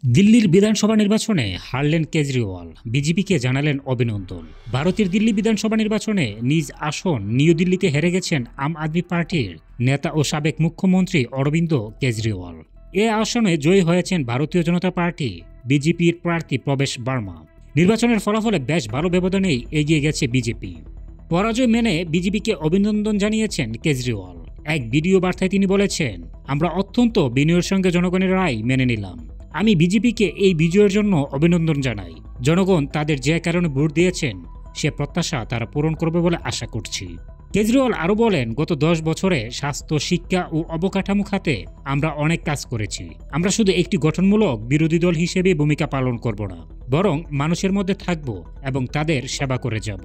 দিল্লির বিধানসভা নির্বাচনে হারলেন কেজরিওয়াল, বিজেপিকে জানালেন অভিনন্দন। ভারতের দিল্লি বিধানসভা নির্বাচনে নিজ আসন নিউ দিল্লিতে হেরে গেছেন আম আদমি পার্টির নেতা ও সাবেক মুখ্যমন্ত্রী অরবিন্দ কেজরিওয়াল। এ আসনে জয়ী হয়েছেন ভারতীয় জনতা পার্টি বিজেপির প্রার্থী প্রবেশ বার্মা। নির্বাচনের ফলাফলে বেশ ভালো ব্যবধানেই এগিয়ে গেছে বিজেপি। পরাজয় মেনে বিজেপিকে অভিনন্দন জানিয়েছেন কেজরিওয়াল। এক ভিডিও বার্তায় তিনি বলেছেন, আমরা অত্যন্ত বিনয়ের সঙ্গে জনগণের রায় মেনে নিলাম। আমি বিজেপিকে এই বিজয়ের জন্য অভিনন্দন জানাই। জনগণ তাদের যে কারণে ভোট দিয়েছেন সে প্রত্যাশা তারা পূরণ করবে বলে আশা করছি। কেজরিওয়াল আরও বলেন, গত 10 বছরে স্বাস্থ্য, শিক্ষা ও অবকাঠামো খাতে আমরা অনেক কাজ করেছি। আমরা শুধু একটি গঠনমূলক বিরোধী দল হিসেবে ভূমিকা পালন করব না, বরং মানুষের মধ্যে থাকব এবং তাদের সেবা করে যাব।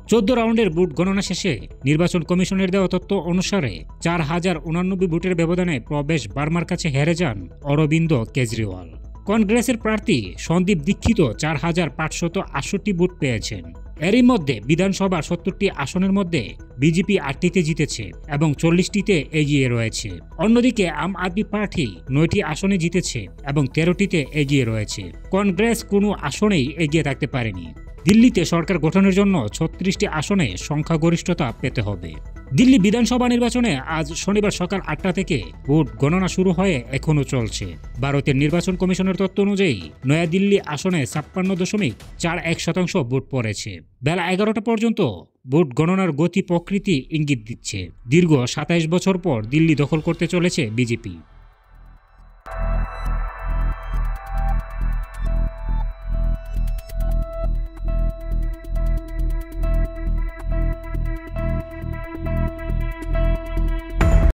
14 রাউন্ডের ভোট গণনা শেষে নির্বাচন কমিশনের দেওয়া তথ্য অনুসারে 4089 ভোটের ব্যবধানে প্রবেশ বার্মার কাছে হেরে যান অরবিন্দ কেজরিওয়াল। কংগ্রেসের প্রার্থী সন্দীপ দীক্ষিত 4568 ভোট পেয়েছেন। এরই মধ্যে বিধানসভার 70টি আসনের মধ্যে বিজেপি 8টিতে জিতেছে এবং 40টিতে এগিয়ে রয়েছে। অন্যদিকে আম আদমি পার্টি 9টি আসনে জিতেছে এবং 13টিতে এগিয়ে রয়েছে। কংগ্রেস কোনো আসনেই এগিয়ে থাকতে পারেনি। দিল্লিতে সরকার গঠনের জন্য 36টি আসনে সংখ্যাগরিষ্ঠতা পেতে হবে। দিল্লি বিধানসভা নির্বাচনে আজ শনিবার সকাল 8টা থেকে ভোট গণনা শুরু হয়ে এখনও চলছে। ভারতের নির্বাচন কমিশনের তথ্য অনুযায়ী নয়াদিল্লি আসনে 56.41% ভোট পড়েছে। বেলা 11টা পর্যন্ত ভোট গণনার গতি প্রকৃতি ইঙ্গিত দিচ্ছে। দীর্ঘ 27 বছর পর দিল্লি দখল করতে চলেছে বিজেপি।